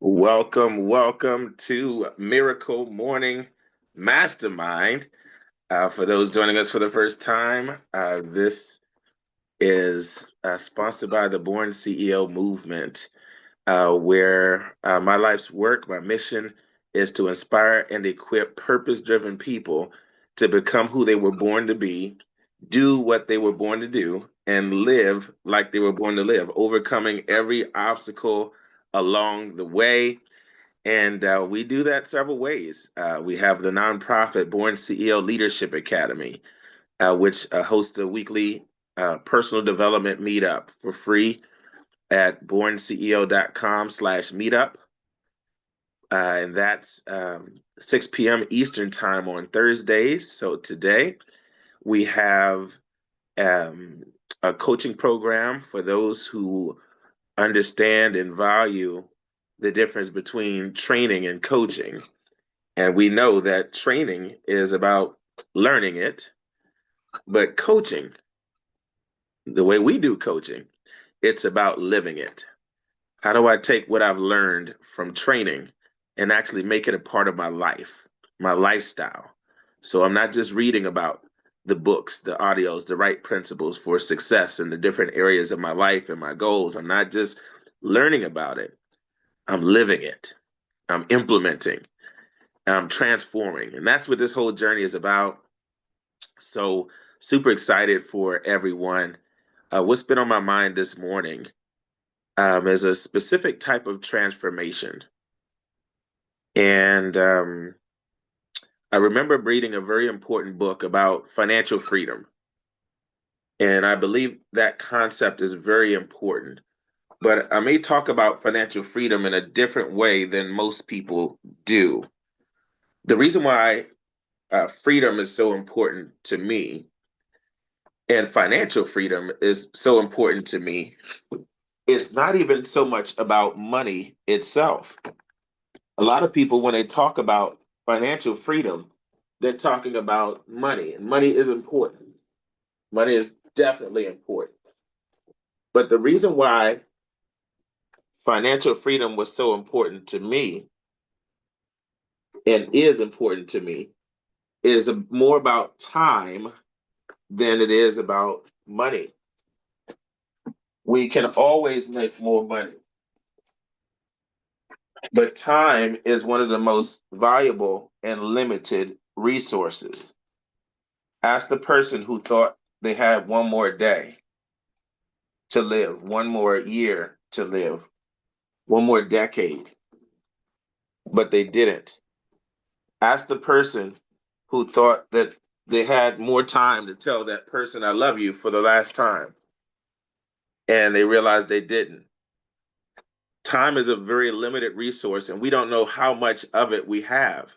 Welcome to Miracle Morning Mastermind. For those joining us for the first time, this is sponsored by the Born CEO movement, where my life's work, my mission is to inspire and equip purpose-driven people to become who they were born to be, do what they were born to do, and live like they were born to live, overcoming every obstacle along the way. And we do that several ways. We have the nonprofit Born CEO Leadership Academy, which hosts a weekly personal development meetup for free at BornCEO.com/meetup. And that's 6 p.m. Eastern time on Thursdays. So today we have a coaching program for those who understand and value the difference between training and coaching. And we know that training is about learning it, but coaching, the way we do coaching, it's about living it. How do I take what I've learned from training and actually make it a part of my life, my lifestyle? So I'm not just reading about the books, the audios, the right principles for success in the different areas of my life and my goals. I'm not just learning about it. I'm living it. I'm implementing. I'm transforming. And that's what this whole journey is about. So super excited for everyone. What's been on my mind this morning is a specific type of transformation. And I remember reading a very important book about financial freedom. And I believe that concept is very important. But I may talk about financial freedom in a different way than most people do. The reason why freedom is so important to me and financial freedom is so important to me, it's not even so much about money itself. A lot of people, when they talk about financial freedom, they're talking about money, and money is important. Money is definitely important. But the reason why financial freedom was so important to me and is important to me is more about time than it is about money. We can always make more money, but time is one of the most valuable and limited resources. Ask the person who thought they had one more day to live, one more year to live, one more decade, but they didn't. Ask the person who thought that they had more time to tell that person, I love you, for the last time, and they realized they didn't. Time is a very limited resource, and we don't know how much of it we have.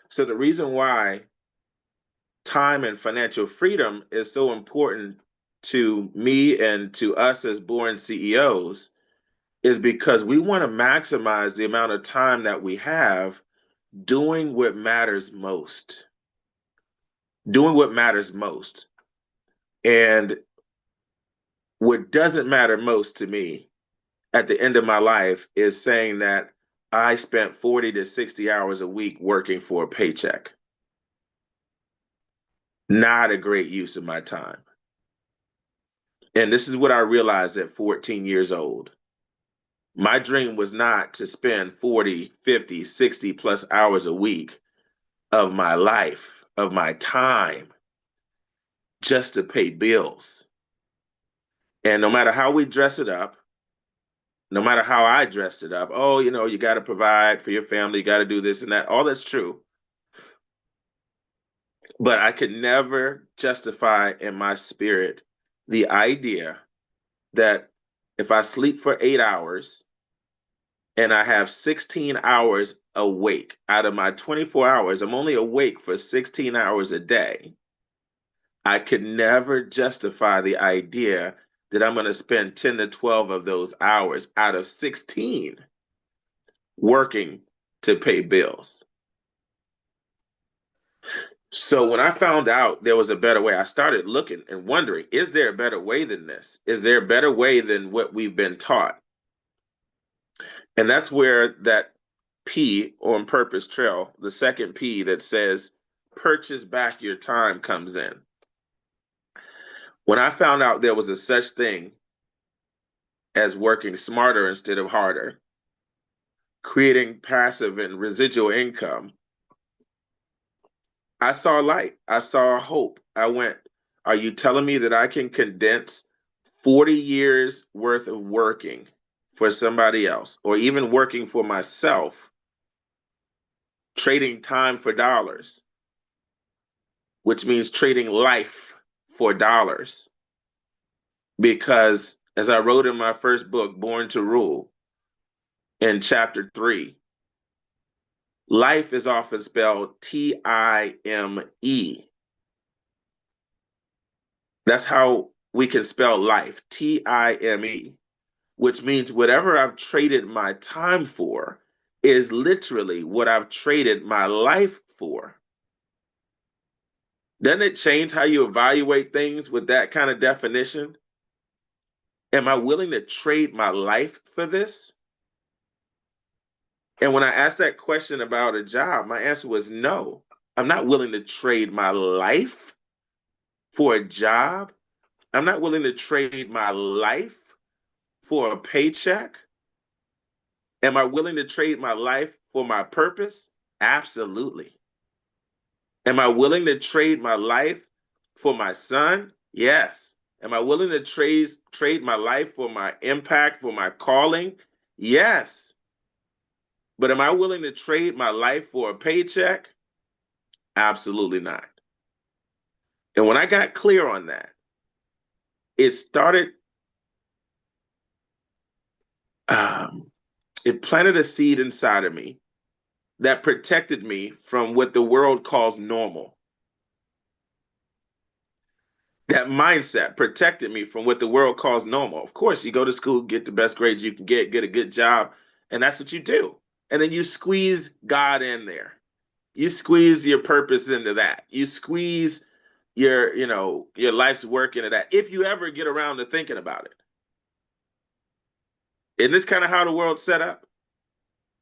So the reason why time and financial freedom is so important to me and to us as born CEOs is because we want to maximize the amount of time that we have doing what matters most. Doing what matters most. And what doesn't matter most to me at the end of my life is saying that I spent 40 to 60 hours a week working for a paycheck. Not a great use of my time. And this is what I realized at 14 years old. My dream was not to spend 40, 50, 60 plus hours a week of my life, of my time, just to pay bills. And no matter how we dress it up, no matter how I dressed it up, oh, you got to provide for your family, you got to do this and that, all that's true. But I could never justify in my spirit the idea that if I sleep for 8 hours and I have 16 hours awake out of my 24 hours, I'm only awake for 16 hours a day. I could never justify the idea that I'm going to spend 10 to 12 of those hours out of 16 working to pay bills. So when I found out there was a better way, I started looking and wondering, is there a better way than this? Is there a better way than what we've been taught? And that's where that P on purpose trail, the second P that says purchase back your time, comes in. When I found out there was a such thing as working smarter instead of harder, creating passive and residual income, I saw light. I saw hope. I went, are you telling me that I can condense 40 years worth of working for somebody else, or even working for myself, trading time for dollars, which means trading life for dollars? Because as I wrote in my first book, Born to Rule, in chapter 3, life is often spelled Time. That's how we can spell life, Time, which means whatever I've traded my time for is literally what I've traded my life for. Doesn't it change how you evaluate things with that kind of definition? Am I willing to trade my life for this? And when I asked that question about a job, my answer was no. I'm not willing to trade my life for a job. I'm not willing to trade my life for a paycheck. Am I willing to trade my life for my purpose? Absolutely. Am I willing to trade my life for my son? Yes. Am I willing to trade my life for my impact, for my calling? Yes. But am I willing to trade my life for a paycheck? Absolutely not. And when I got clear on that, it started, it planted a seed inside of me that protected me from what the world calls normal. That mindset protected me from what the world calls normal. Of course, you go to school, get the best grades you can get a good job, and that's what you do. And then you squeeze God in there. You squeeze your purpose into that. You squeeze your life's work into that. If you ever get around to thinking about it. Isn't this kind of how the world's set up?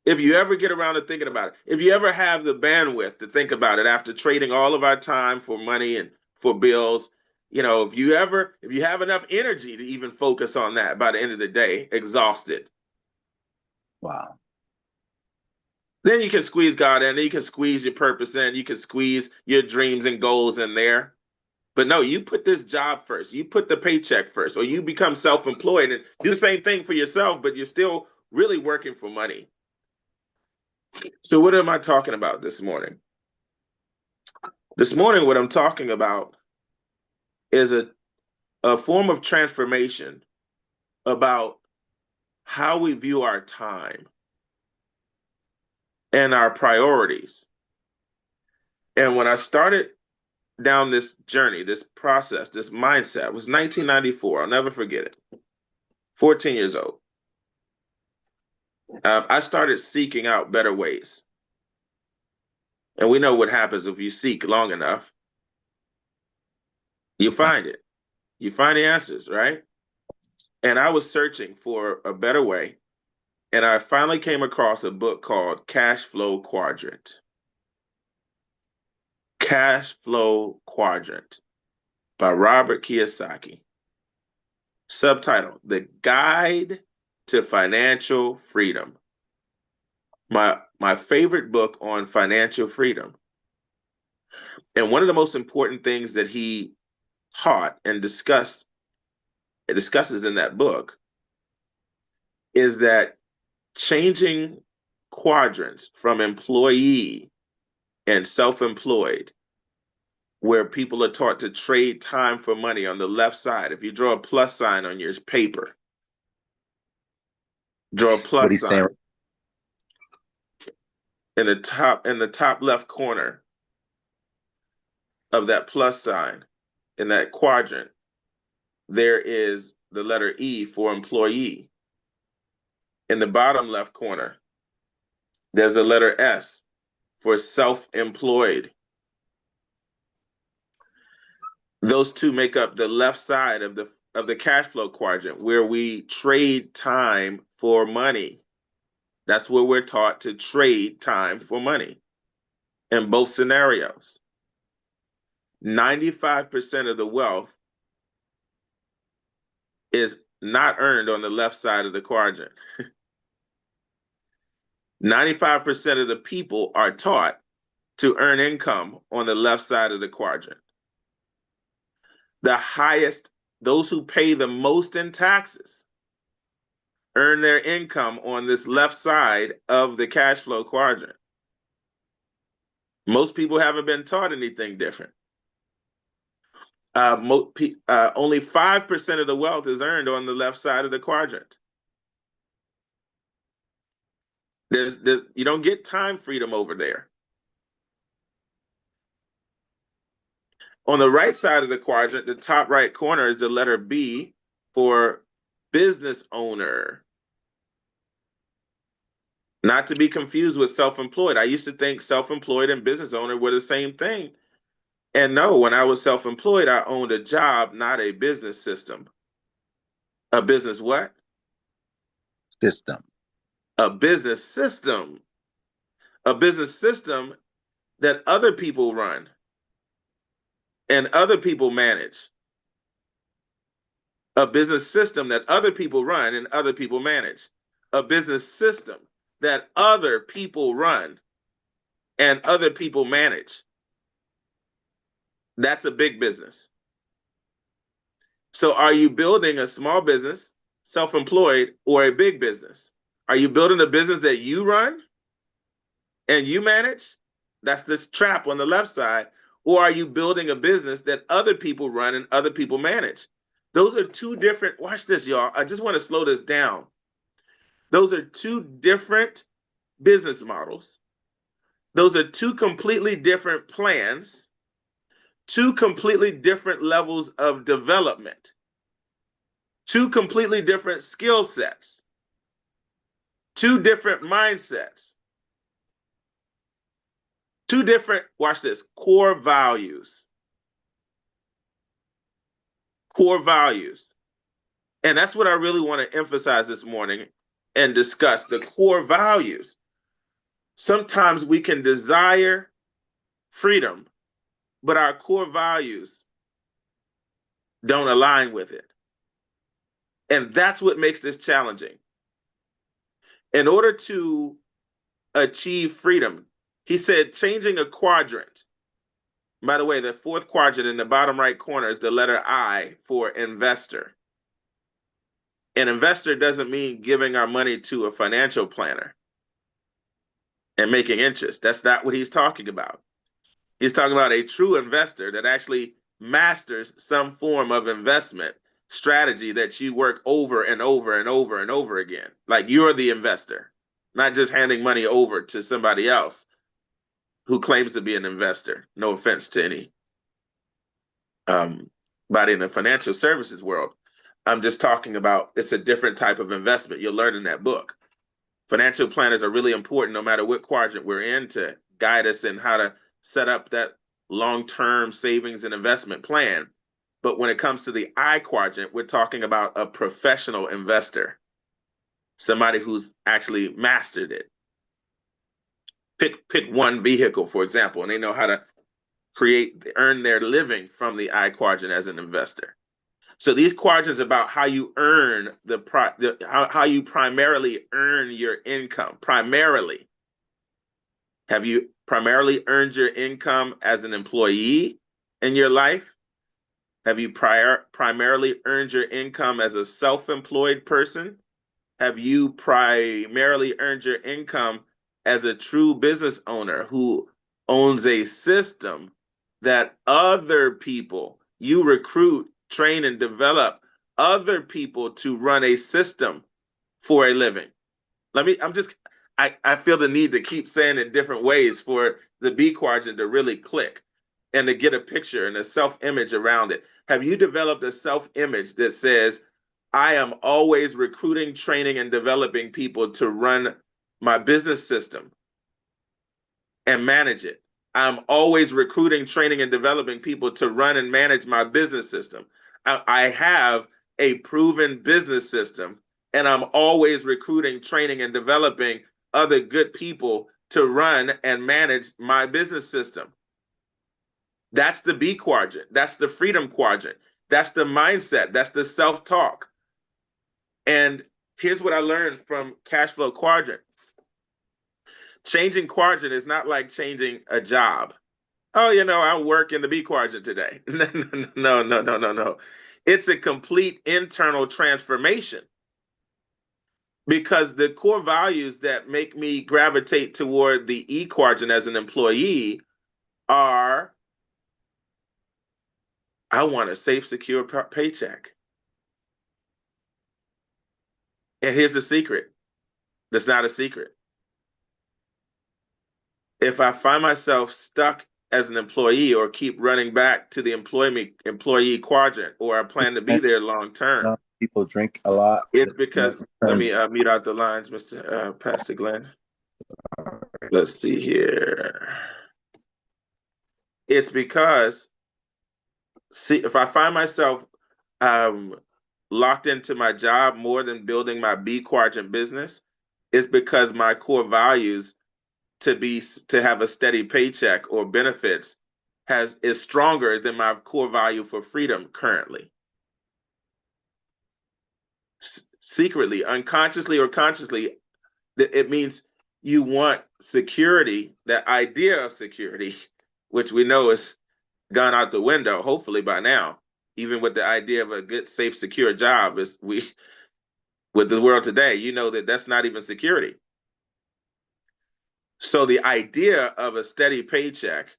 If you ever get around to thinking about it, if you ever have the bandwidth to think about it after trading all of our time for money and for bills, if you have enough energy to even focus on that by the end of the day, exhausted. Wow. Then you can squeeze God in, then you can squeeze your purpose in, you can squeeze your dreams and goals in there. But no, you put this job first, you put the paycheck first, or you become self-employed and do the same thing for yourself, but you're still really working for money. So what am I talking about this morning? This morning, what I'm talking about is a form of transformation about how we view our time and our priorities. And when I started down this journey, this process, this mindset, it was 1994. I'll never forget it. 14 years old. I started seeking out better ways. And we know what happens if you seek long enough. You find it. You find the answers, right? And I was searching for a better way. And I finally came across a book called Cash Flow Quadrant. Cash Flow Quadrant by Robert Kiyosaki. Subtitle, The Guide to Financial Freedom. My favorite book on financial freedom. And one of the most important things that he taught and discusses in that book is that changing quadrants from employee and self-employed, where people are taught to trade time for money on the left side. If you draw a plus sign on your paper, draw a plus sign in the top left corner of that plus sign in that quadrant, there is the letter E for employee. In the bottom left corner, there's a letter S for self-employed. Those two make up the left side of the cash flow quadrant, where we trade time for money. That's where we're taught to trade time for money in both scenarios. 95% of the wealth is not earned on the left side of the quadrant. 95% of the people are taught to earn income on the left side of the quadrant. The highest, those who pay the most in taxes, earn their income on this left side of the cash flow quadrant. Most people haven't been taught anything different. Only 5% of the wealth is earned on the left side of the quadrant. You don't get time freedom over there. On the right side of the quadrant, the top right corner is the letter B for business owner. Not to be confused with self-employed. I used to think self-employed and business owner were the same thing. And no, when I was self-employed, I owned a job, not a business system. A business what? System. A business system. A business system that other people run and other people manage. A business system that other people run and other people manage. A business system that other people run and other people manage. That's a big business. So are you building a small business, self-employed, or a big business? Are you building a business that you run and you manage? That's this trap on the left side. Or are you building a business that other people run and other people manage? Those are two different, watch this, y'all. I just want to slow this down. Those are two different business models. Those are two completely different plans, two completely different levels of development, two completely different skill sets, two different mindsets, two different, watch this, core values. Core values. And that's what I really want to emphasize this morning and discuss, the core values. Sometimes we can desire freedom, but our core values don't align with it. And that's what makes this challenging. In order to achieve freedom, he said, changing a quadrant. By the way, the fourth quadrant in the bottom right corner is the letter I for investor. An investor doesn't mean giving our money to a financial planner and making interest. That's not what he's talking about. He's talking about a true investor that actually masters some form of investment strategy that you work over and over and over and over again. Like you're the investor, not just handing money over to somebody else who claims to be an investor. No offense to any body in the financial services world. I'm just talking about it's a different type of investment. You'll learn in that book. Financial planners are really important no matter what quadrant we're in to guide us in how to set up that long-term savings and investment plan. But when it comes to the I quadrant, we're talking about a professional investor, somebody who's actually mastered it. Pick one vehicle, for example, and they know how to earn their living from the I quadrant as an investor. So these quadrants are about how you earn how you primarily earn your income. Primarily. Have you primarily earned your income as an employee in your life? Have you primarily earned your income as a self-employed person? Have you primarily earned your income as a true business owner who owns a system that other people, you recruit, train, and develop other people to run a system for a living? I feel the need to keep saying it different ways for the B quadrant to really click and to get a picture and a self-image around it. Have you developed a self-image that says, I am always recruiting, training, and developing people to run my business system and manage it? I'm always recruiting, training, and developing people to run and manage my business system. I have a proven business system, and I'm always recruiting, training, and developing other good people to run and manage my business system. That's the B quadrant. That's the freedom quadrant. That's the mindset. That's the self-talk. And here's what I learned from cash flow quadrant. Changing quadrant is not like changing a job. Oh, I work in the B quadrant today. No. It's a complete internal transformation, because the core values that make me gravitate toward the E quadrant as an employee are, I want a safe, secure paycheck. And here's the secret. That's not a secret. If I find myself stuck as an employee or keep running back to the employee quadrant, or I plan to be there long term, People drink a lot. it's because, let me mute out the lines, Mr. Pastor Glenn. Let's see here. It's because, see, if I find myself locked into my job more than building my B quadrant business, it's because my core values to have a steady paycheck or benefits is stronger than my core value for freedom currently. Secretly, unconsciously or consciously, it means you want security, that idea of security, which we know has gone out the window, hopefully by now. Even with the idea of a good, safe, secure job, with the world today, that's not even security. So the idea of a steady paycheck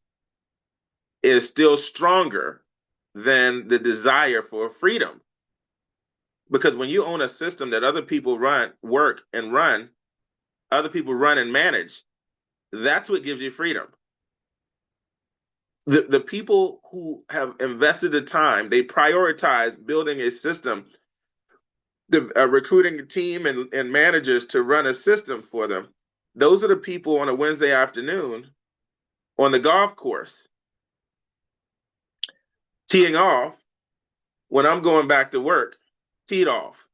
is still stronger than the desire for freedom. Because when you own a system that other people work and run, other people run and manage, that's what gives you freedom. The people who have invested the time, they prioritize building a system, recruiting a team and managers to run a system for them. Those are the people on a Wednesday afternoon on the golf course, teeing off when I'm going back to work, teed off.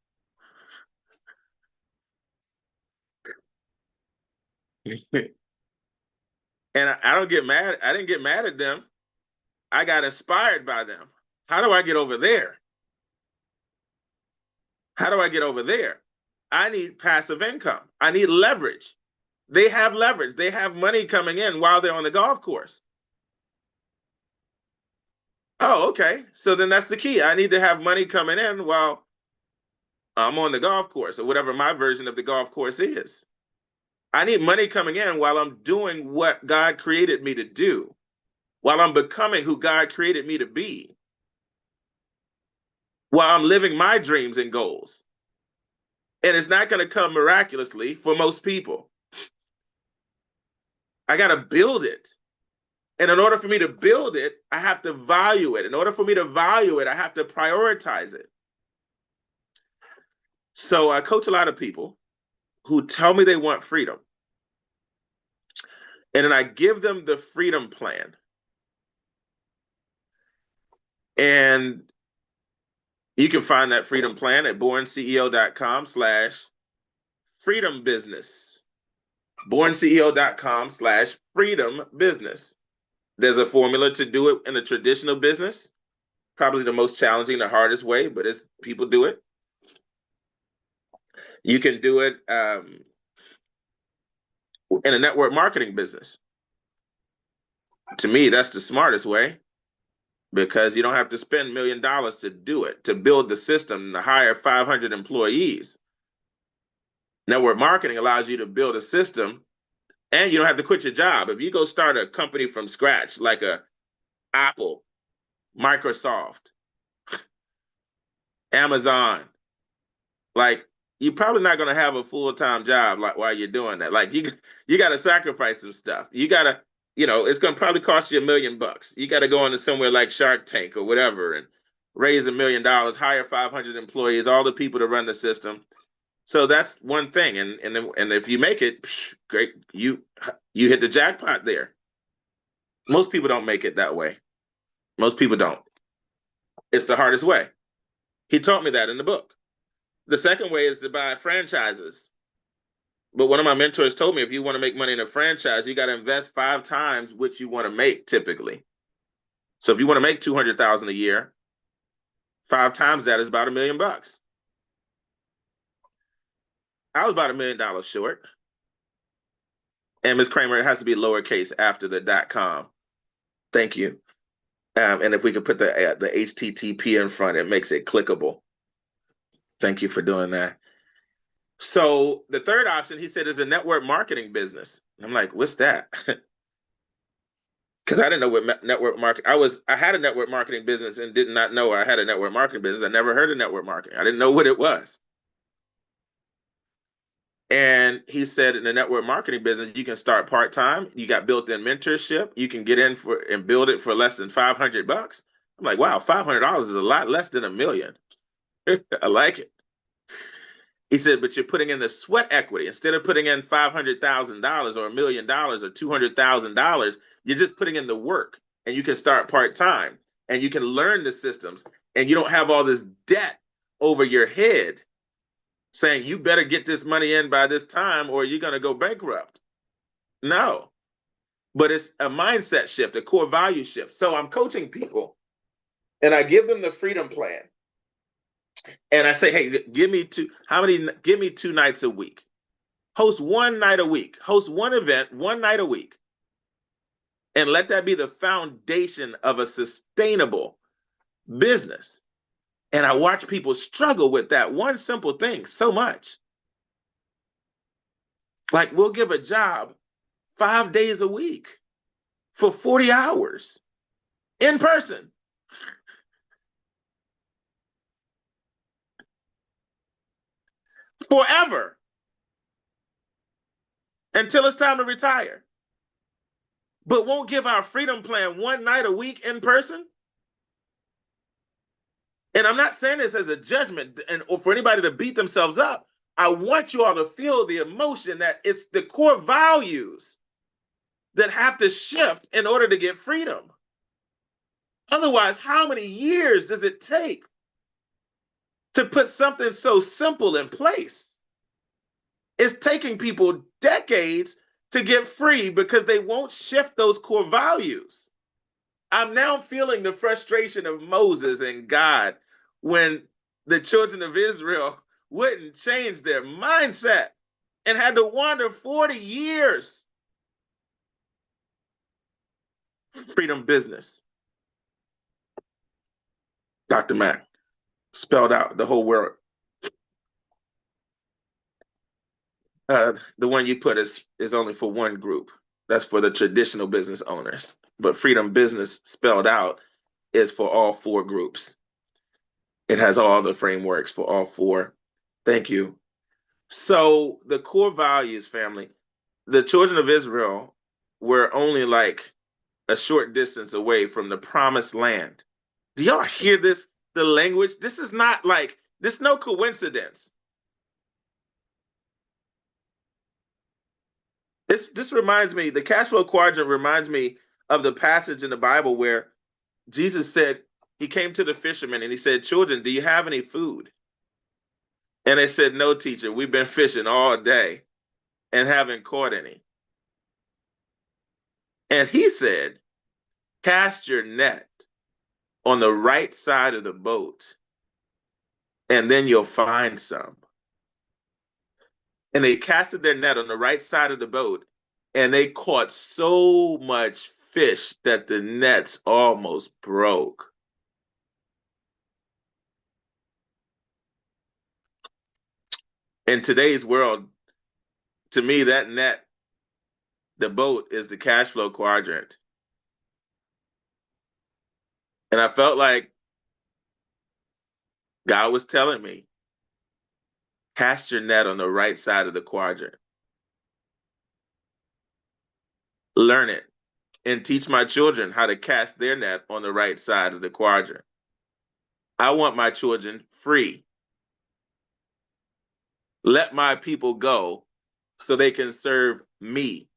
And I don't get mad. I didn't get mad at them. I got inspired by them. How do I get over there? How do I get over there? I need passive income. I need leverage. They have leverage. They have money coming in while they're on the golf course. Oh, okay. So then that's the key. I need to have money coming in while I'm on the golf course, or whatever my version of the golf course is. I need money coming in while I'm doing what God created me to do, while I'm becoming who God created me to be, while I'm living my dreams and goals. And it's not going to come miraculously for most people. I got to build it. And in order for me to build it, I have to value it. In order for me to value it, I have to prioritize it. So I coach a lot of people who tell me they want freedom. And then I give them the freedom plan. And you can find that freedom plan at BornCEO.com/freedom business. BornCEO.com/freedom business. There's a formula to do it in a traditional business, probably the most challenging, the hardest way, but people do it. You can do it in a network marketing business. To me, that's the smartest way, because you don't have to spend $1 million to do it, to build the system, to hire 500 employees. Network marketing allows you to build a system, and you don't have to quit your job. If you go start a company from scratch, like Apple, Microsoft, Amazon, like, you're probably not going to have a full-time job while you're doing that. Like, you got to sacrifice some stuff. You got to, it's going to probably cost you $1 million. You got to go into somewhere like Shark Tank or whatever and raise $1 million, hire 500 employees, all the people to run the system. So that's one thing. And if you make it, great, you hit the jackpot there. Most people don't make it that way. Most people don't. It's the hardest way. He taught me that in the book. The second way is to buy franchises. But one of my mentors told me, if you want to make money in a franchise, you got to invest 5 times what you want to make typically. So if you want to make 200,000 a year, 5 times that is about $1 million. I was about $1 million short. And Ms. Kramer, it has to be lowercase after the .com. Thank you. And if we could put the HTTP in front, it makes it clickable. Thank you for doing that. So the third option, he said, is a network marketing business. I'm like, what's that? Because I didn't know what network marketing. I had a network marketing business and did not know I had a network marketing business. I never heard of network marketing. I didn't know what it was. And he said, in the network marketing business, you can start part-time. You got built-in mentorship. You can get in for and build it for less than $500. I'm like, wow, $500 is a lot less than $1 million. I like it. He said, but you're putting in the sweat equity. Instead of putting in $500,000 or $1 million or $200,000, you're just putting in the work, and you can start part-time and you can learn the systems, and you don't have all this debt over your head saying you better get this money in by this time or you're going to go bankrupt. No, but it's a mindset shift, a core value shift. So I'm coaching people and I give them the freedom plan. And I say, hey, give me 2 nights a week. Host 1 night a week. Host one event 1 night a week. And let that be the foundation of a sustainable business. And I watch people struggle with that one simple thing so much. Like, we'll give a job 5 days a week for 40 hours in person. Forever. Until it's time to retire. But won't give our freedom plan 1 night a week in person. And I'm not saying this as a judgment or for anybody to beat themselves up. I want you all to feel the emotion that it's the core values that have to shift in order to get freedom. Otherwise, how many years does it take to put something so simple in place? It's taking people decades to get free because they won't shift those core values. I'm now feeling the frustration of Moses and God when the children of Israel wouldn't change their mindset and had to wander 40 years. Freedom business. Dr. Mack spelled out the whole word. The one you put is only for one group. That's for the traditional business owners. But freedom business spelled out is for all 4 groups. It has all the frameworks for all 4. Thank you. So the core values, family, the children of Israel were only like a short distance away from the promised land. Do y'all hear this? The language? This is not like, this is no coincidence. This reminds me, the cash flow quadrant reminds me of the passage in the Bible where Jesus said, he came to the fishermen and he said, children, do you have any food? And they said, no, teacher, we've been fishing all day and haven't caught any. And he said, cast your net on the right side of the boat and then you'll find some. And they casted their net on the right side of the boat and they caught so much fish that the nets almost broke. In today's world, to me, that net, the boat, is the cash flow quadrant. And I felt like God was telling me, cast your net on the right side of the quadrant. Learn it and teach my children how to cast their net on the right side of the quadrant. I want my children free. Let my people go so they can serve me,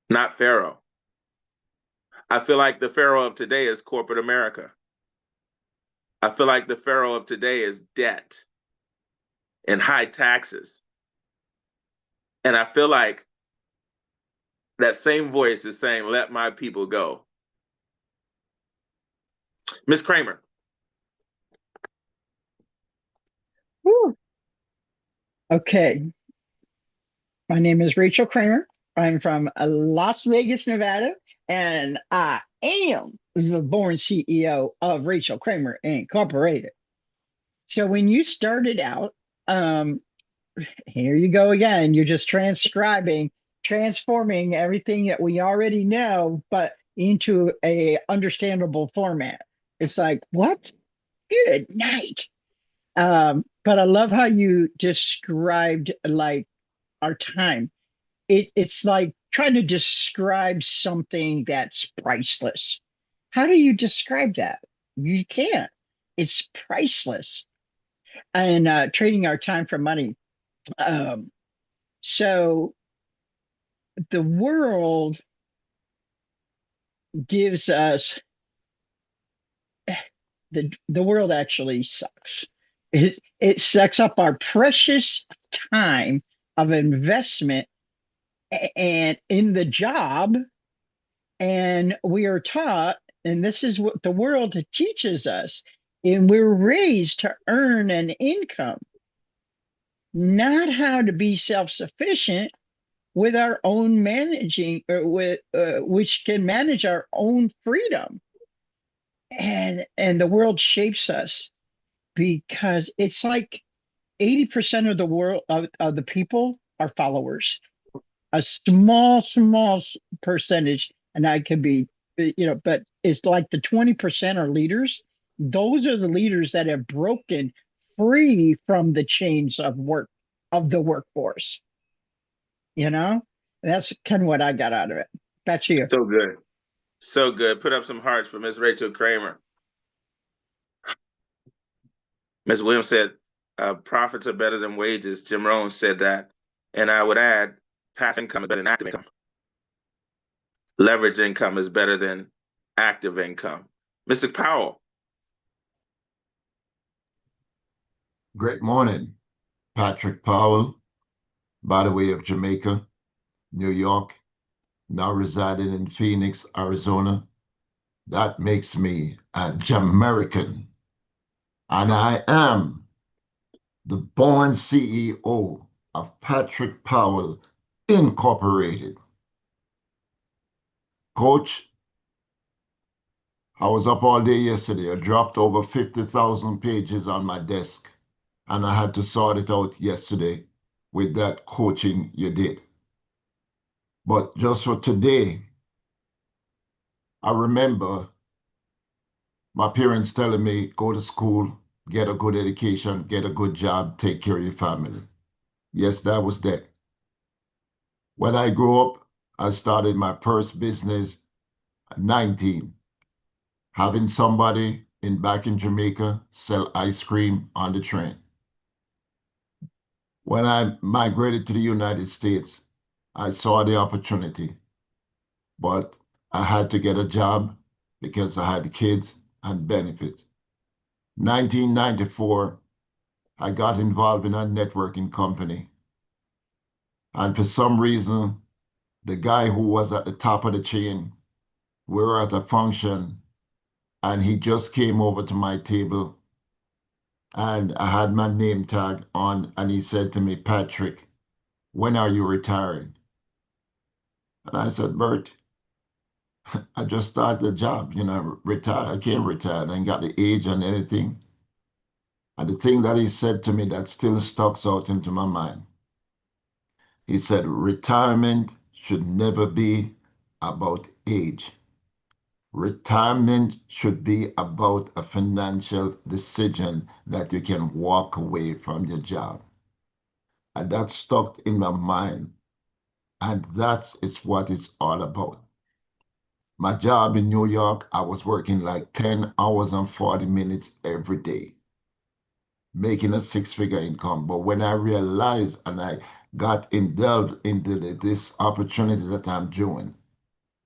not Pharaoh. I feel like the Pharaoh of today is corporate America. I feel like the Pharaoh of today is debt. and high taxes. And I feel like that same voice is saying, let my people go. Ms. Kramer. Woo. Okay. My name is Rachel Kramer. I'm from Las Vegas, Nevada, and I am the born CEO of Rachel Kramer Incorporated. So when you started out, here you go again. You're just transforming everything that we already know, but into a understandable format. It's like, what? Good night. But I love how you described like our time. It's like trying to describe something that's priceless. How do you describe that? You can't. It's priceless. And trading our time for money. Um, so the world gives us the world actually sucks. It sucks up our precious time of investment and in the job, and we are taught, and this is what the world teaches us, and we're raised to earn an income, not how to be self-sufficient with our own managing or with which can manage our own freedom. And the world shapes us because it's like 80% of the world of the people are followers. A small percentage, and I could be, but it's like the 20% are leaders. Those are the leaders that have broken free from the chains of the workforce. You know, that's kind of what I got out of it. Back to you. So good. So good. Put up some hearts for Ms. Rachel Kramer. Ms. Williams said, profits are better than wages. Jim Rohn said that. And I would add, passive income is better than active income. Leverage income is better than active income. Mr. Powell. Great morning. Patrick Powell, by the way of Jamaica, New York, now residing in Phoenix, Arizona. That makes me a Jamaican. And I am the born CEO of Patrick Powell Incorporated. Coach, I was up all day yesterday. I dropped over 50,000 pages on my desk, and I had to sort it out yesterday with that coaching you did. But just for today, I remember my parents telling me, go to school, get a good education, get a good job, take care of your family. Yes, that was that. When I grew up, I started my first business at 19, having somebody back in Jamaica sell ice cream on the train. When I migrated to the United States, I saw the opportunity, but I had to get a job because I had kids and benefits. 1994, I got involved in a networking company. And for some reason, the guy who was at the top of the chain, we were at a function, and he just came over to my table, and I had my name tag on, and he said to me, Patrick, when are you retiring? And I said, Bert, I just started the job, retire. I can't retire. I ain't got the age and anything. And the thing that he said to me that still sticks out into my mind, he said, retirement should never be about age. Retirement should be about a financial decision that you can walk away from your job. And that stuck in my mind. And that is what it's all about. My job in New York, I was working like 10 hours and 40 minutes every day, making a six-figure income. But when I realized and I got indulged into this opportunity that I'm doing,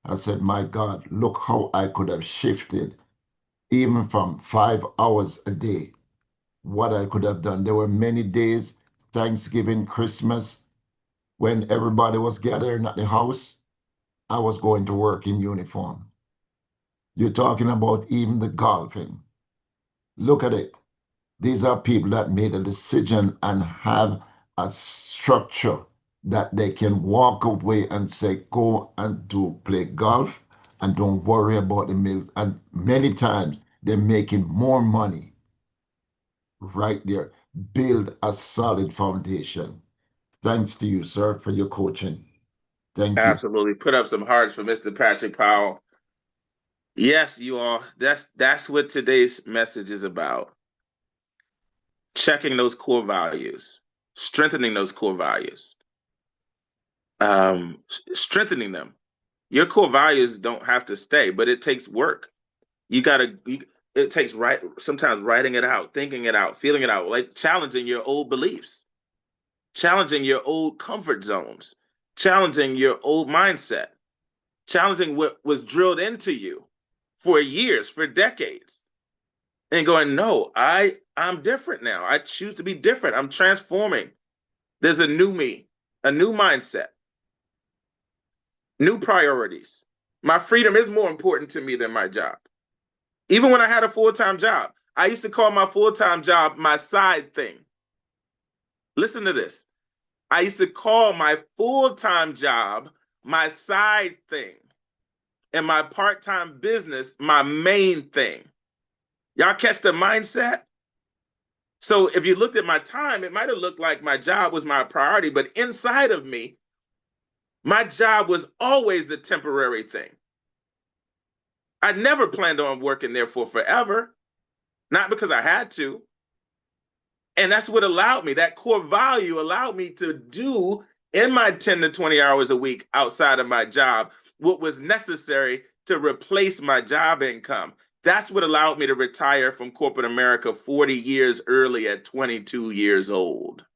I said, my God, look how I could have shifted even from 5 hours a day, what I could have done. There were many days Thanksgiving, Christmas, when everybody was gathering at the house, I was going to work in uniform. You're talking about even the golfing. Look at it. These are people that made a decision and have a structure that they can walk away and say, go and do play golf and don't worry about the meals. And many times they're making more money right there. Build a solid foundation. Thanks to you, sir, for your coaching. Thank you. Absolutely. Put up some hearts for Mr. Patrick Powell. Yes, you all. That's what today's message is about. Checking those core values, strengthening those core values, strengthening them. Your core values don't have to stay, but it takes work. It takes sometimes writing it out, thinking it out, feeling it out, like challenging your old beliefs, challenging your old comfort zones, challenging your old mindset, challenging what was drilled into you for years, for decades, and going, no, I'm different now. I choose to be different. I'm transforming. There's a new me, a new mindset, new priorities. My freedom is more important to me than my job. Even when I had a full-time job, I used to call my full-time job my side thing. Listen to this. I used to call my full-time job my side thing and my part-time business my main thing. Y'all catch the mindset? So if you looked at my time, it might have looked like my job was my priority, but inside of me, my job was always the temporary thing. I never planned on working there for forever, not because I had to. And that's what allowed me, that core value allowed me to do in my 10 to 20 hours a week outside of my job what was necessary to replace my job income. That's what allowed me to retire from corporate America 40 years early at 22 years old.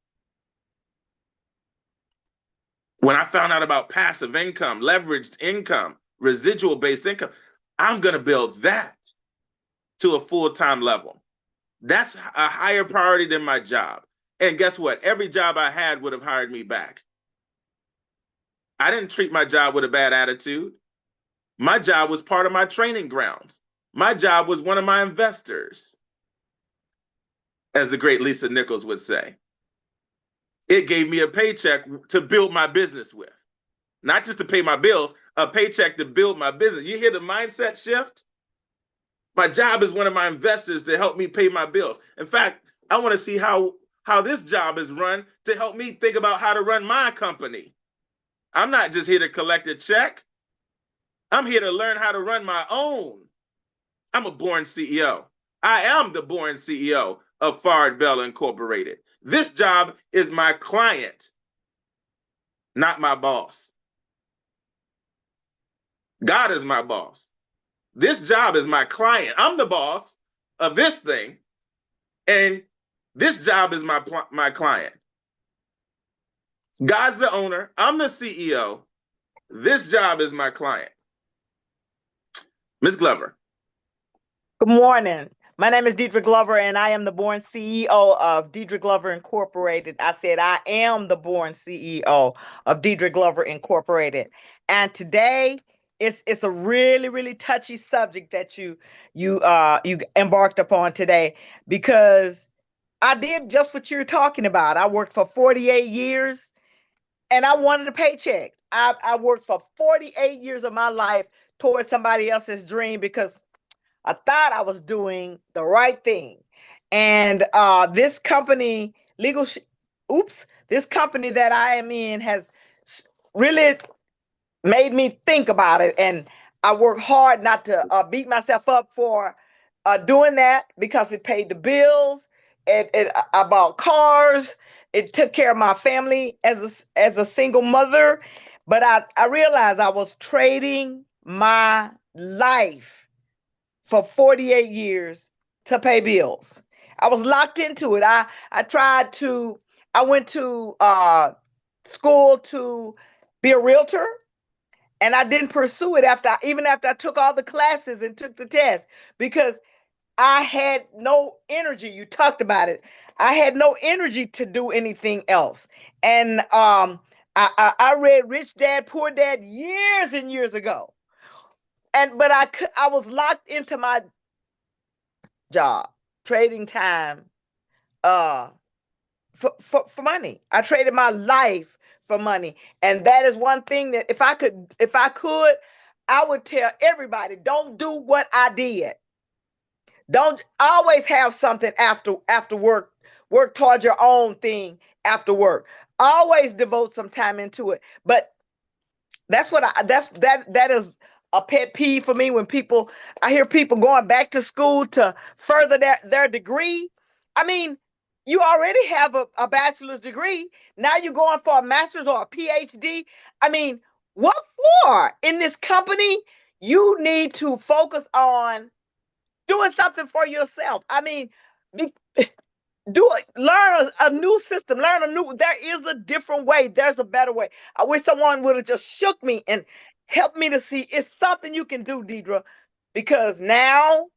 When I found out about passive income, leveraged income, residual-based income, I'm going to build that to a full-time level. That's a higher priority than my job. And guess what? Every job I had would have hired me back. I didn't treat my job with a bad attitude. My job was part of my training grounds. My job was one of my investors, as the great Lisa Nichols would say. It gave me a paycheck to build my business with. Not just to pay my bills, a paycheck to build my business. You hear the mindset shift? My job is one of my investors to help me pay my bills. In fact, I want to see how this job is run to help me think about how to run my company. I'm not just here to collect a check. I'm here to learn how to run my own. I'm a born CEO. I am the born CEO of Fard Bell Incorporated. This job is my client, not my boss. God is my boss. This job is my client. I'm the boss of this thing, and this job is my client. God's the owner. I'm the CEO. This job is my client. Ms. Glover. Good morning. My name is Deidre Glover, and I am the born CEO of Deidre Glover Incorporated. I said I am the born CEO of Deidre Glover Incorporated. And today, it's a really, really touchy subject that you embarked upon today, because I did just what you're talking about. I worked for 48 years and I wanted a paycheck. I worked for 48 years of my life towards somebody else's dream because I thought I was doing the right thing. And this company, this company that I am in has really made me think about it. And I work hard not to beat myself up for doing that, because it paid the bills. I bought cars. It took care of my family as a single mother. But I realized I was trading my life for 48 years to pay bills. I was locked into it. I went to school to be a realtor, and I didn't pursue it even after I took all the classes and took the test, because I had no energy. You talked about it. I had no energy to do anything else. And I read Rich Dad Poor Dad years and years ago. But I was locked into my job, trading time uh for money. I traded my life for money. And that is one thing that if I could, I would tell everybody, don't do what I did. Don't always have something after work. Work towards your own thing after work. Always devote some time into it. But that is a pet peeve for me when I hear people going back to school to further their degree. I mean, you already have a bachelor's degree. Now you're going for a master's or a PhD. I mean, what for? In this company, you need to focus on doing something for yourself. I mean, be, learn a new system, there is a different way. There's a better way. I wish someone would have just shook me and helped me to see it's something you can do, Deidre, because now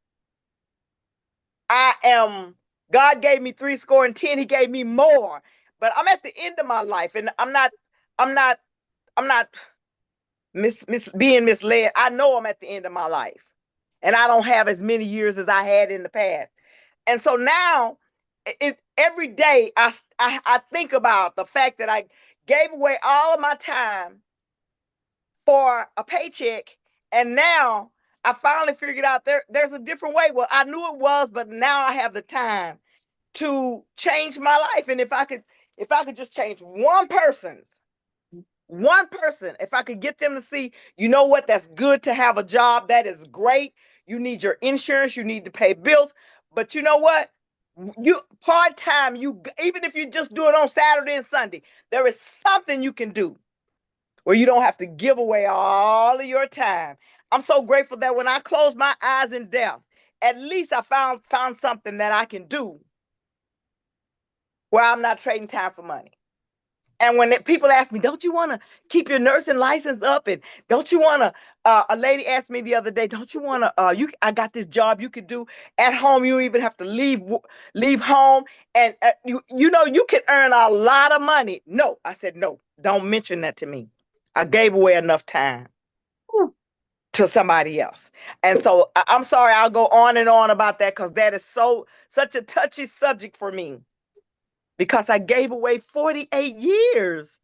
God gave me 70. He gave me more, but I'm at the end of my life and I'm not being misled. I know I'm at the end of my life and I don't have as many years as I had in the past. And so now, every day I think about the fact that I gave away all of my time for a paycheck, and now I finally figured out there's a different way. Well, I knew it was, but now I have the time to change my life. And if I could just change one person, if I could get them to see, you know what, that's good to have a job. That is great. You need your insurance, you need to pay bills. But you know what? You part-time, even if you just do it on Saturday and Sunday, there is something you can do where you don't have to give away all of your time. I'm so grateful that when I close my eyes in death, at least I found something that I can do where I'm not trading time for money. And when people ask me, don't you want to keep your nursing license up? And don't you want to, a lady asked me the other day, don't you want to, I got this job you could do at home. You don't even have to leave home. And you can earn a lot of money. No, I said, no, don't mention that to me. I gave away enough time to somebody else. And so I'm sorry, I'll go on and on about that because that is such a touchy subject for me. Because I gave away 48 years.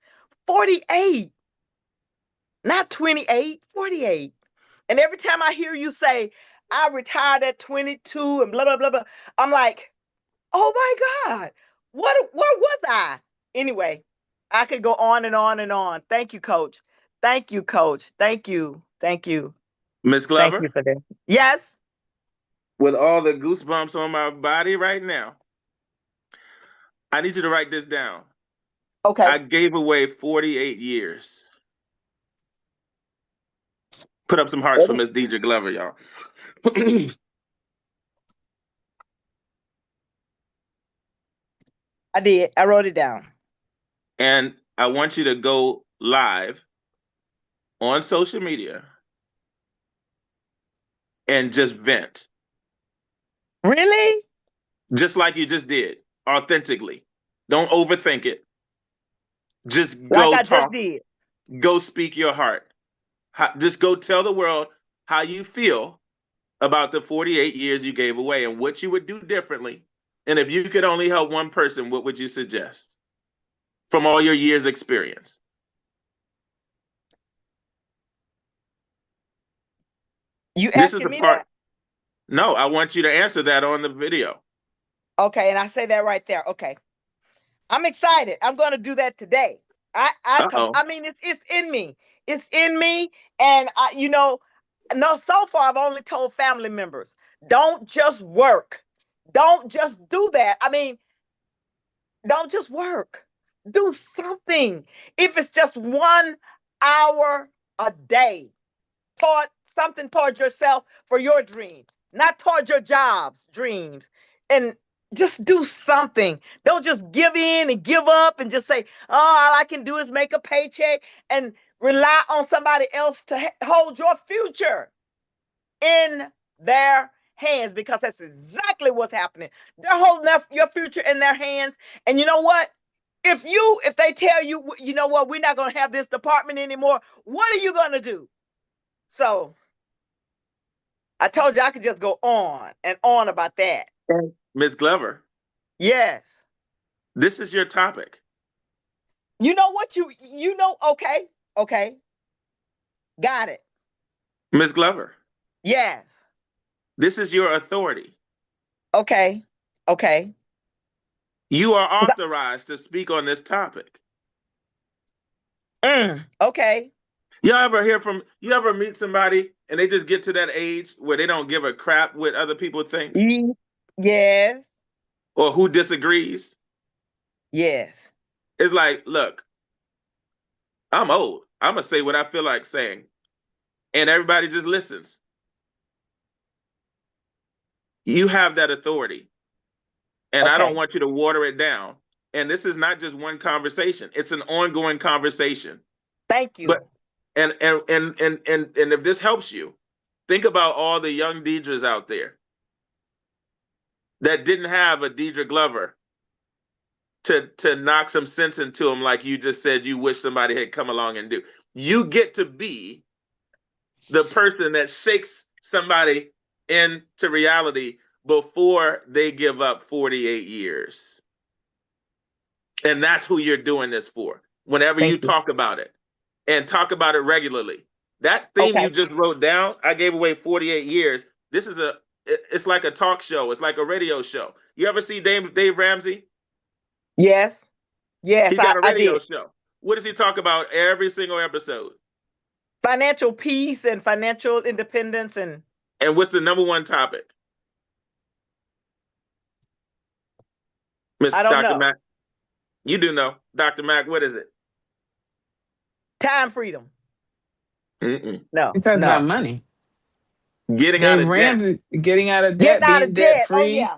48. Not 28, 48. And every time I hear you say, I retired at 22 and blah, blah, blah, blah, I'm like, oh my God, where was I? Anyway, I could go on and on and on. Thank you, Coach. Thank you, Coach. Thank you. Thank you. Miss Thank you Glover, for that. Yes. with all the goosebumps on my body right now, I need you to write this down. Okay. I gave away 48 years. Put up some hearts for Miss Deidre Glover, y'all. I did. I wrote it down. And I want you to go live on social media and just vent. Really? Just like you just did, authentically. Don't overthink it. Just Like go I talk. just did. Go speak your heart. Just go tell the world how you feel about the 48 years you gave away and what you would do differently. And if you could only help one person, what would you suggest from all your years' experience? You This is asking a me part. that? No, I want you to answer that on the video. Okay, and I say that right there. Okay. I'm excited. I'm going to do that today. Uh-oh. I mean, it's in me. It's in me. And no, so far I've only told family members, don't just work. Don't just do that. I mean, don't just work. Do something. If it's just 1 hour a day, something towards yourself for your dream, not towards your job's dreams. And just do something. Don't just give in and give up and just say, oh, all I can do is make a paycheck and rely on somebody else to hold your future in their hands, because that's exactly what's happening. They're holding your future in their hands. And you know what? If they tell you, you know what, we're not going to have this department anymore, what are you going to do? So I told you I could just go on and on about that. Ms. Glover, Yes. this is your topic. You know what okay. Okay. Got it. Ms. Glover, Yes. this is your authority. Okay. Okay. You are authorized to speak on this topic. Okay. You ever meet somebody and they just get to that age where they don't give a crap what other people think Yes. or who disagrees? Yes. It's like, look, I'm old. I'm going to say what I feel like saying. And everybody just listens. You have that authority. And I don't want you to water it down. And this is not just one conversation. It's an ongoing conversation. Thank you. But and if this helps you, think about all the young Deidres out there that didn't have a Deidre Glover to knock some sense into them, like you just said you wish somebody had come along and do. You get to be the person that shakes somebody into reality before they give up 48 years. And that's who you're doing this for. Whenever you talk about it and talk about it regularly. That theme you just wrote down, I gave away 48 years. This is it's like a talk show. It's like a radio show. You ever see Dave Ramsey? Yes. Yes, He got a radio did. show. What does he talk about every single episode? Financial peace and financial independence. And what's the number one topic? I don't Dr. know. Mack. You do know. Dr. Mack, what is it? Time freedom. No. It talks about money. Getting out of debt. Getting out of debt, being debt free. Oh, yeah.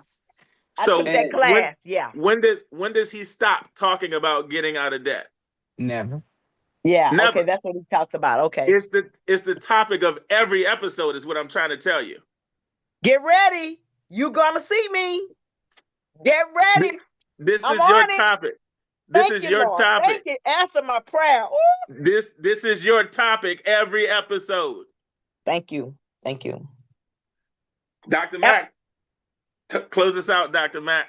So I took that class. When does he stop talking about getting out of debt? Never. Yeah. Never. Okay, that's what he talks about. Okay. It's the topic of every episode, is what I'm trying to tell you. Get ready. You're gonna see me. Get ready. This is your topic. This is your topic. Thank you. Answer my prayer. Ooh. This is your topic every episode. Thank you. Thank you. Dr. Mack, close us out, Dr. Mack.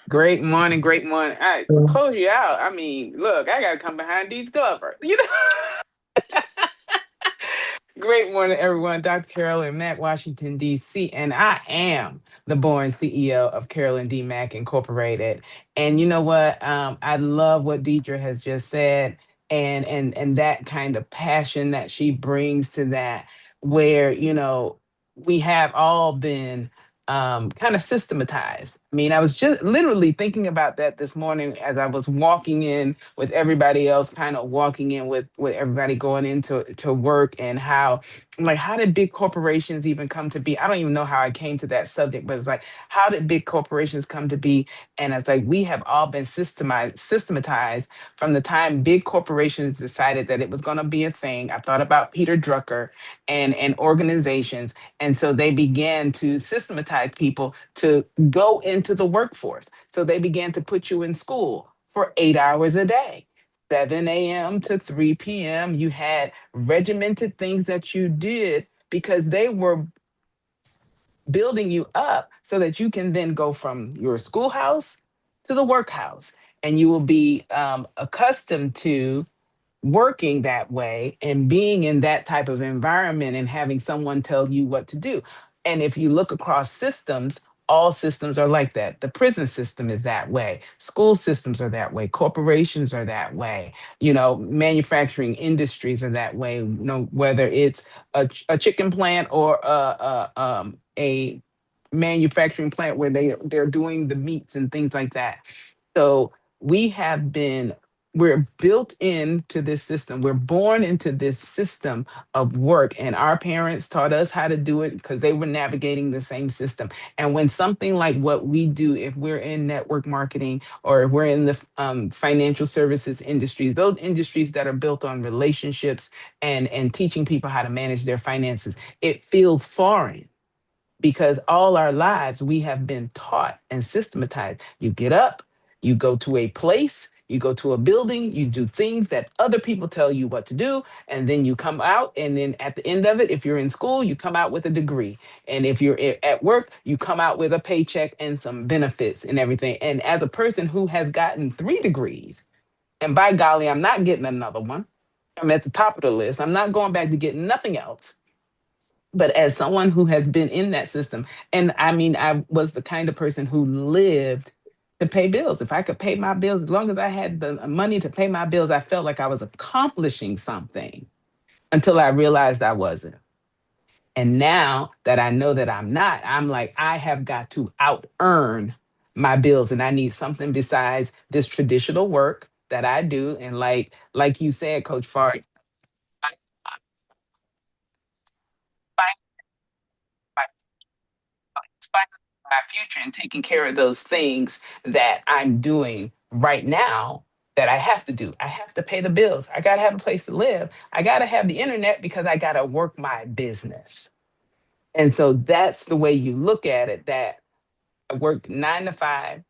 Great morning, great morning. All right, close you out. I mean, look, I gotta come behind these Glover. You know. Great morning, everyone. Dr. Carolyn Mack, Washington, D.C., and I am the born CEO of Carolyn D. Mack Incorporated. And you know what? I love what Deidre has just said, and that kind of passion that she brings to that, where, you know, we have all been kind of systematized. I mean, I was just literally thinking about that this morning as I was walking in with everybody else, kind of walking in with everybody going into work, and how, like, how did big corporations even come to be? I don't even know how I came to that subject, but it's like, how did big corporations come to be? And it's like, we have all been systematized from the time big corporations decided that it was going to be a thing. I thought about Peter Drucker and organizations. And so they began to systematize people to go into the workforce. So they began to put you in school for 8 hours a day, 7 a.m. to 3 p.m. You had regimented things that you did because they were building you up so that you can then go from your schoolhouse to the workhouse. And you will be accustomed to working that way and being in that type of environment and having someone tell you what to do. And if you look across systems, all systems are like that. The prison system is that way. School systems are that way. Corporations are that way. You know, manufacturing industries are that way. You know, whether it's a chicken plant or a manufacturing plant where they're doing the meats and things like that. So we have been we're built into this system. We're born into this system of work, and our parents taught us how to do it because they were navigating the same system. And when something like what we do, if we're in network marketing or if we're in the financial services industries, those industries that are built on relationships and teaching people how to manage their finances, it feels foreign because all our lives we have been taught and systematized. You get up, you go to a place, you go to a building, you do things that other people tell you what to do, and then you come out. And then at the end of it, if you're in school, you come out with a degree. And if you're at work, you come out with a paycheck and some benefits and everything. And as a person who has gotten 3 degrees, and by golly, I'm not getting another one. I'm at the top of the list. I'm not going back to get nothing else. But as someone who has been in that system, and I mean, I was the kind of person who lived to pay bills. If I could pay my bills, as long as I had the money to pay my bills, I felt like I was accomplishing something until I realized I wasn't. And now that I know that I'm not, I'm like, I have got to out earn my bills, and I need something besides this traditional work that I do. And like you said, Coach Farr, finding my future and taking care of those things that I'm doing right now that I have to do. I have to pay the bills. I got to have a place to live. I got to have the internet because I got to work my business. And so that's the way you look at it, that I work 9 to 5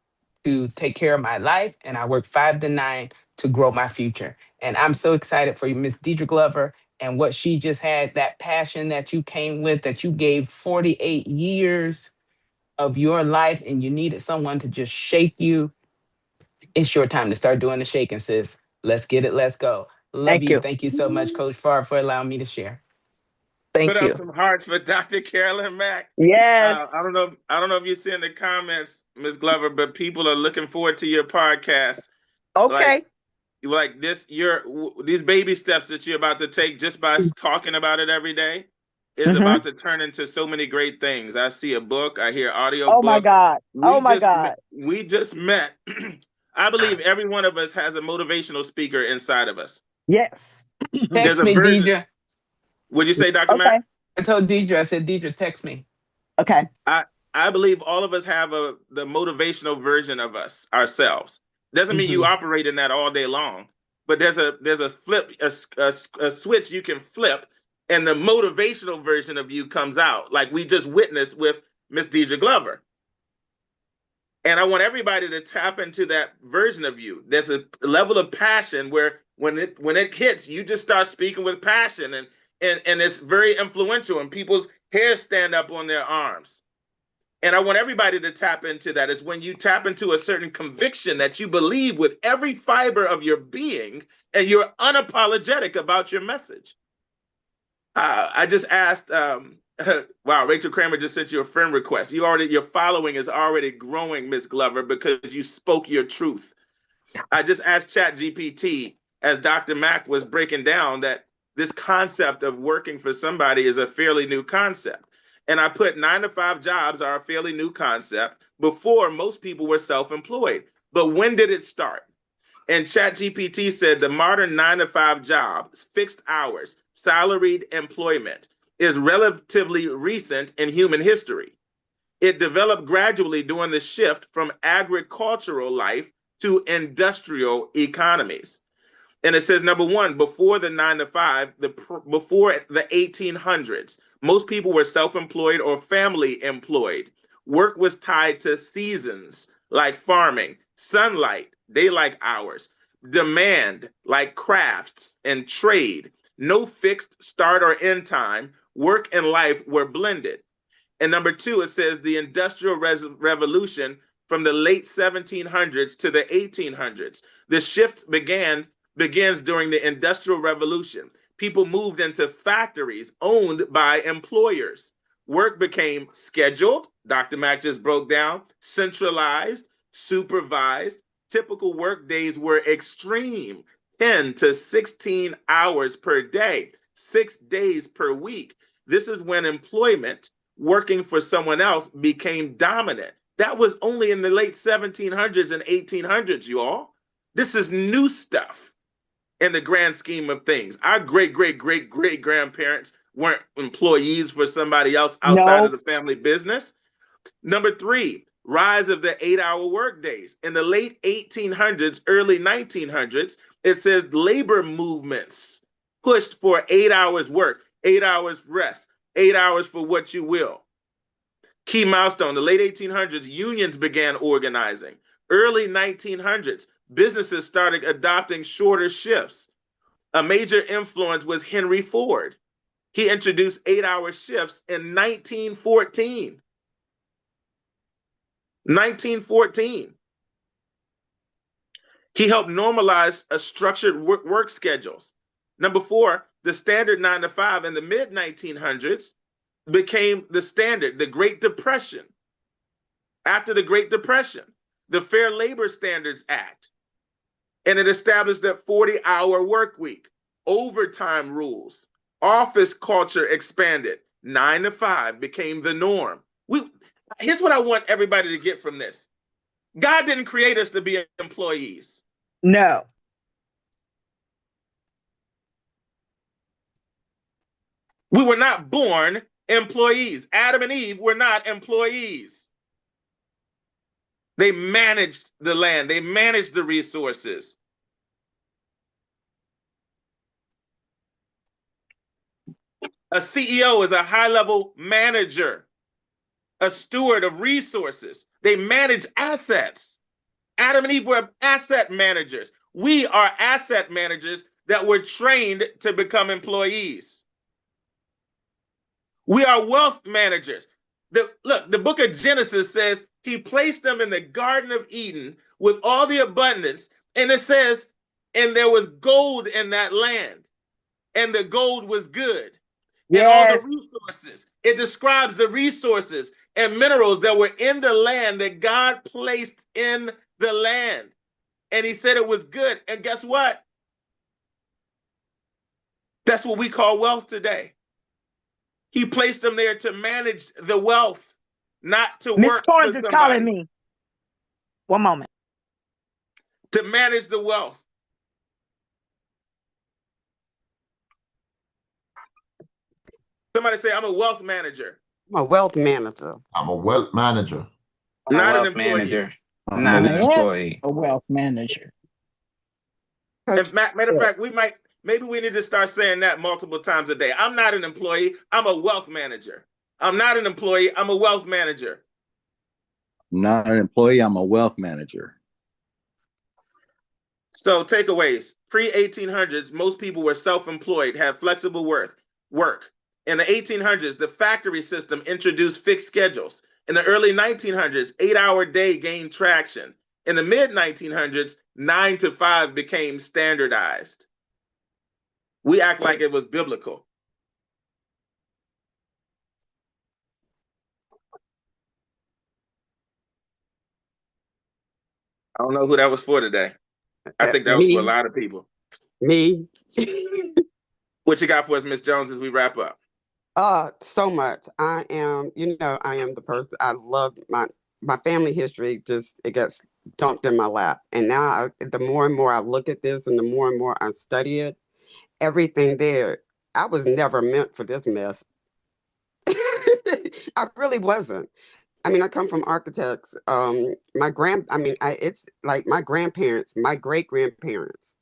to take care of my life, and I work 5 to 9 to grow my future. And I'm so excited for you, Miss Deidre Glover, and what she just had, that passion that you came with, that you gave 48 years of your life, and you needed someone to just shake you. It's your time to start doing the shaking, sis. Let's get it. Let's go. Love Thank you. you. Thank you so much, Coach Farr, for allowing me to share. Put Thank up you. some hearts for Dr. Carolyn Mack. Yes. I don't know. I don't know if you see in the comments, Ms. Glover, but people are looking forward to your podcast. Okay. Like this, these baby steps that you're about to take just by talking about it every day is Mhm. about to turn into so many great things. I see a book. I hear audio Oh my books. God. Oh my God. We just met. I believe every one of us has a motivational speaker inside of us. Yes. There's Text a me, version. Deidre. Would you say, Dr. Okay. Mack? I told Deidre, I said, Deidre, text me. Okay. I believe all of us have the motivational version of us ourselves. Doesn't mean you Mhm. operate in that all day long, but there's a flip a switch you can flip, and the motivational version of you comes out, like we just witnessed with Miss Deidre Glover. And I want everybody to tap into that version of you. There's a level of passion where when it hits, you just start speaking with passion, and it's very influential, and people's hair stand up on their arms. And I want everybody to tap into that. Is when you tap into a certain conviction that you believe with every fiber of your being, and you're unapologetic about your message. I just asked, wow, Rachel Kramer just sent you a friend request. Your following is already growing, Miss Glover, because you spoke your truth. I just asked ChatGPT, as Dr. Mack was breaking down, that this concept of working for somebody is a fairly new concept. And I put 9 to 5 jobs are a fairly new concept. Before, most people were self-employed. But when did it start? And ChatGPT said the modern 9 to 5 job, fixed hours, salaried employment, is relatively recent in human history. It developed gradually during the shift from agricultural life to industrial economies. And it says, number one, before the 9 to 5, before the 1800s, most people were self-employed or family employed. Work was tied to seasons like farming, sunlight, daylight hours, demand like crafts and trade. No fixed start or end time. Work and life were blended. And number two, it says the Industrial Revolution from the late 1700s to the 1800s. The shift begins during the Industrial Revolution. People moved into factories owned by employers. Work became scheduled, Dr. Mack just broke down, centralized, supervised. Typical work days were extreme, 10 to 16 hours per day, 6 days per week. This is when employment, working for someone else, became dominant. That was only in the late 1700s and 1800s, you all. This is new stuff in the grand scheme of things. Our great grandparents weren't employees for somebody else outside No. of the family business. Number three, rise of the 8-hour workdays. In the late 1800s, early 1900s, it says labor movements pushed for 8 hours work, 8 hours rest, 8 hours for what you will. Key milestone, the late 1800s, unions began organizing. Early 1900s, businesses started adopting shorter shifts. A major influence was Henry Ford. He introduced 8-hour shifts in 1914. 1914. He helped normalize a structured work schedules. Number four, the standard 9 to 5 in the mid 1900s became the standard. The Great Depression. After the Great Depression, the Fair Labor Standards Act, and it established that 40-hour work week, overtime rules, office culture expanded. 9 to 5 became the norm. Here's what I want everybody to get from this. God didn't create us to be employees. No. We were not born employees. Adam and Eve were not employees. They managed the land. They managed the resources. A CEO is a high-level manager, a steward of resources. They manage assets. Adam and Eve were asset managers. We are asset managers that were trained to become employees. We are wealth managers. The book of Genesis says he placed them in the Garden of Eden with all the abundance. And it says, and there was gold in that land, and the gold was good. Yes. And all the resources. It describes the resources and minerals that were in the land that God placed in the land. And he said it was good. And guess what? That's what we call wealth today. He placed them there to manage the wealth, not to Miss work for Torrance is calling somebody. me. One moment. To manage the wealth. Somebody say, I'm a wealth manager. I'm a wealth manager. I'm a wealth manager. I'm a Not an wealth employee. manager, I'm not a- an employee. A wealth manager. And matter of fact, maybe we need to start saying that multiple times a day. I'm not an employee. I'm a wealth manager. I'm not an employee. I'm a wealth manager. Not an employee. I'm a wealth manager. So takeaways, pre-1800s, most people were self-employed, had flexible work. In the 1800s, the factory system introduced fixed schedules. In the early 1900s, 8-hour day gained traction. In the mid 1900s, 9 to 5 became standardized. We act like it was biblical. I don't know who that was for today. I think that was for a lot of people. Me. What you got for us, Miss Jones, as we wrap up? So much. I am the person. I love my family history. Just it gets dumped in my lap, and now the more and more I look at this, and the more and more I study it, everything there. I was never meant for this mess. I really wasn't. I mean, I come from architects. It's like my grandparents, my great grandparents.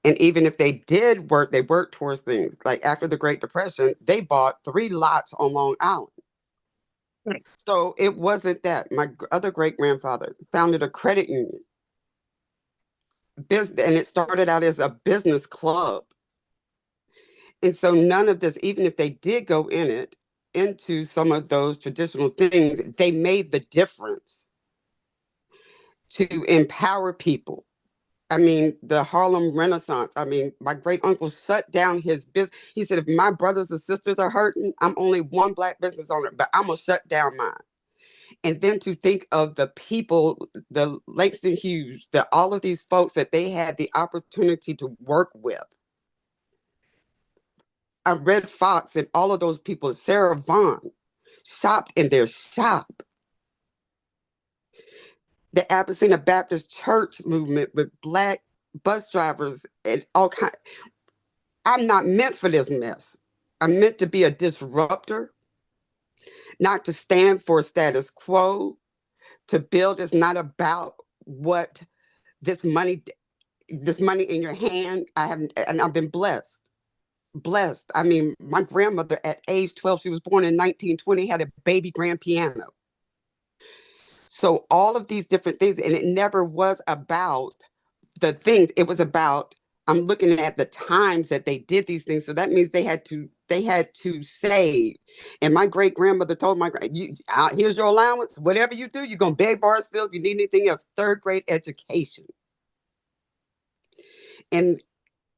And even if they did work, they worked towards things. Like after the Great Depression, they bought 3 lots on Long Island. So it wasn't that. My other great grandfather founded a credit union. And it started out as a business club. And so none of this, even if they did go into some of those traditional things, they made the difference to empower people. I mean, the Harlem Renaissance. I mean, my great uncle shut down his business. He said, if my brothers and sisters are hurting, I'm only one Black business owner, but I'm going to shut down mine. And then to think of the people, the Langston Hughes, all of these folks that they had the opportunity to work with. I read Fox and all of those people, Sarah Vaughan, shopped in their shop. the Abyssina Baptist Church movement with Black bus drivers and all kinds. I'm not meant for this mess. I'm meant to be a disruptor, not to stand for status quo. To build is not about what this money in your hand. I've been blessed. Blessed. I mean, my grandmother at age 12, she was born in 1920, had a baby grand piano. So all of these different things, and it never was about the things. It was about, I'm looking at the times that they did these things. So that means they had to save. And my great grandmother told here's your allowance. Whatever you do, you're gonna beg, borrow, steal. If you need anything else, third grade education. And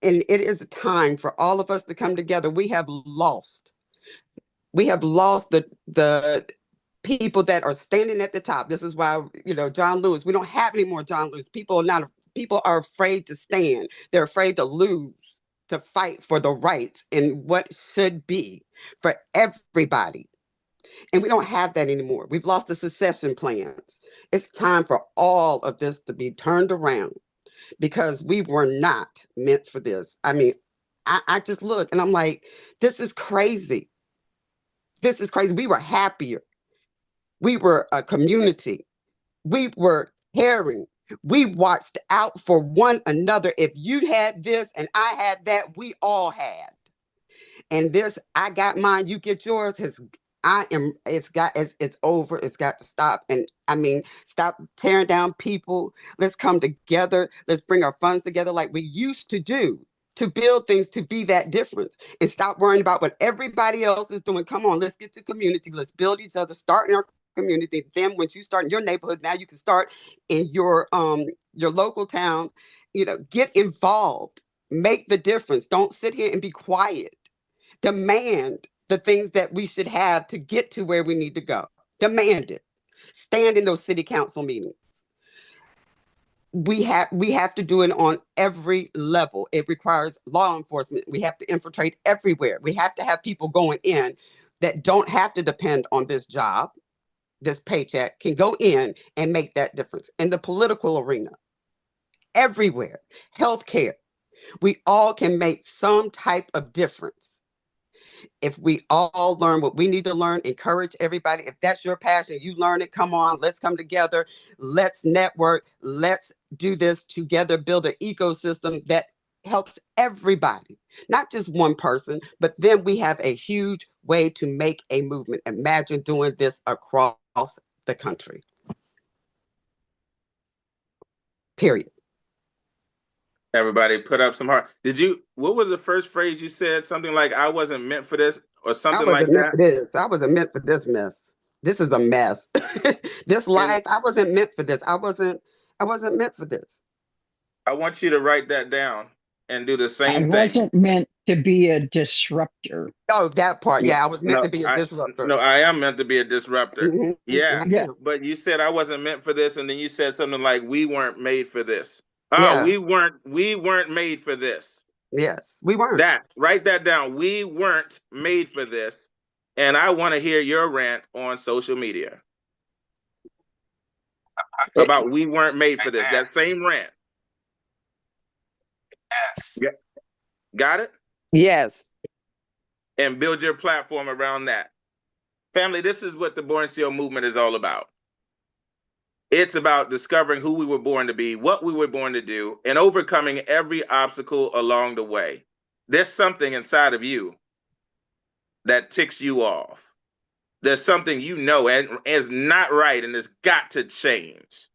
it is a time for all of us to come together. We have lost the people that are standing at the top. This is why, John Lewis, we don't have any more John Lewis. People are afraid to stand. They're afraid to lose, to fight for the rights and what should be for everybody. And we don't have that anymore. We've lost the succession plans. It's time for all of this to be turned around because we were not meant for this. I mean, I just look and I'm like, this is crazy. This is crazy. We were happier. We were a community. We were caring. We watched out for one another. If you had this and I had that, we all had. And this, I got mine, you get yours. It's over. It's got to stop. And I mean, stop tearing down people. Let's come together. Let's bring our funds together like we used to do to build things to be that difference and stop worrying about what everybody else is doing. Come on, let's get to community. Let's build each other, start in our community. Then once you start in your neighborhood, now you can start in your local town, get involved, make the difference. Don't sit here and be quiet. Demand the things that we should have to get to where we need to go. Demand it. Stand in those city council meetings. We have to do it on every level. It requires law enforcement. We have to infiltrate everywhere. We have to have people going in that don't have to depend on this job, this paycheck, can go in and make that difference. In the political arena, everywhere, healthcare, we all can make some type of difference. If we all learn what we need to learn, encourage everybody. If that's your passion, you learn it, come on, let's come together. Let's network. Let's do this together, build an ecosystem that helps everybody, not just one person, but then we have a huge way to make a movement. Imagine doing this across the country. Period. Everybody put up some heart. What was the first phrase you said? Something like, I wasn't meant for this, or I something like wasn't meant that? for this. I wasn't meant for this mess. This is a mess. This life, I wasn't meant for this. I wasn't meant for this. I want you to write that down and do the I same thing. wasn't meant to be a disruptor. Oh, that part. No, Yeah, I was meant to be a disruptor. No, I am meant to be a disruptor. Mhm. Yeah. Yeah. But you said I wasn't meant for this, and then you said something like, we weren't made for this. Yeah. We weren't made for this. Yes, we weren't. Write that down. We weren't made for this. And I want to hear your rant on social media about we weren't made for this. That same rant. Yes. Got it? Yes. And build your platform around that. Family, this is what the BornCEO movement is all about. It's about discovering who we were born to be, what we were born to do, and overcoming every obstacle along the way. There's something inside of you that ticks you off. There's something and is not right and it's got to change.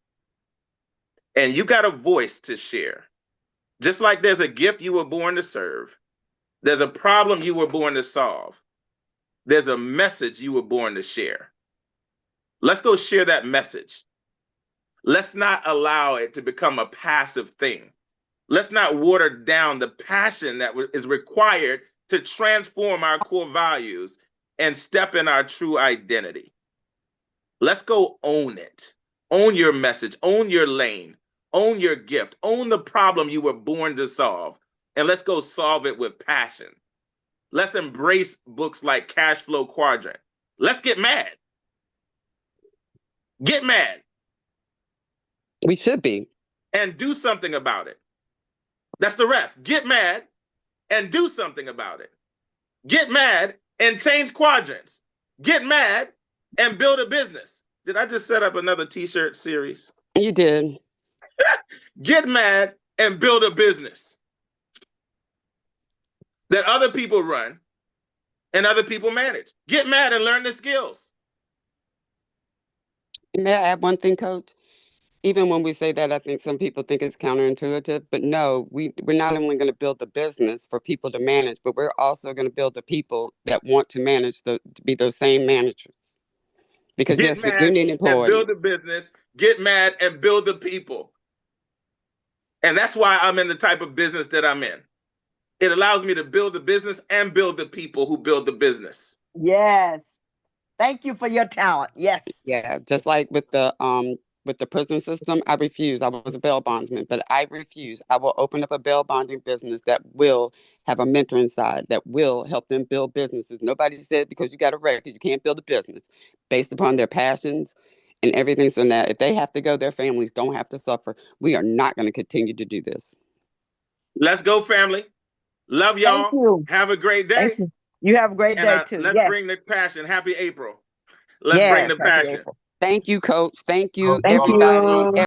And you got a voice to share. Just like there's a gift you were born to serve, there's a problem you were born to solve, there's a message you were born to share. Let's go share that message. Let's not allow it to become a passive thing. Let's not water down the passion that is required to transform our core values and step in our true identity. Let's go own it. Own your message, own your lane, own your gift, own the problem you were born to solve, and let's go solve it with passion. Let's embrace books like Cash Flow Quadrant. Let's get mad. Get mad. We should be. and do something about it. That's the rest. Get mad and do something about it. Get mad and change quadrants. Get mad and build a business. Did I just set up another t-shirt series? You did. Get mad and build a business that other people run and other people manage. Get mad and learn the skills. May I add one thing, Coach? Even when we say that, I think some people think it's counterintuitive, but no, we're not only going to build the business for people to manage, but we're also going to build the people that want to manage to be those same managers. Because Get yes, we do mad need and employees. build a business. Get mad and build the people. And that's why I'm in the type of business that I'm in. It allows me to build the business and build the people who build the business. Yes. Thank you for your talent. Yes. Yeah, just like with the prison system, I refuse. I was a bail bondsman, but I refuse. I will open up a bail bonding business that will have a mentoring side, that will help them build businesses. Nobody said because you got a record, you can't build a business based upon their passions and everything. So now if they have to go, their families don't have to suffer. We are not going to continue to do this. Let's go, family. Love y'all. Thank you. Have a great day. Thank you. You have a great day too. Let's Yes. bring the passion. Happy April. Let's Yes. bring the Happy passion. April. Thank you, Coach. Thank you, Thank everybody. you.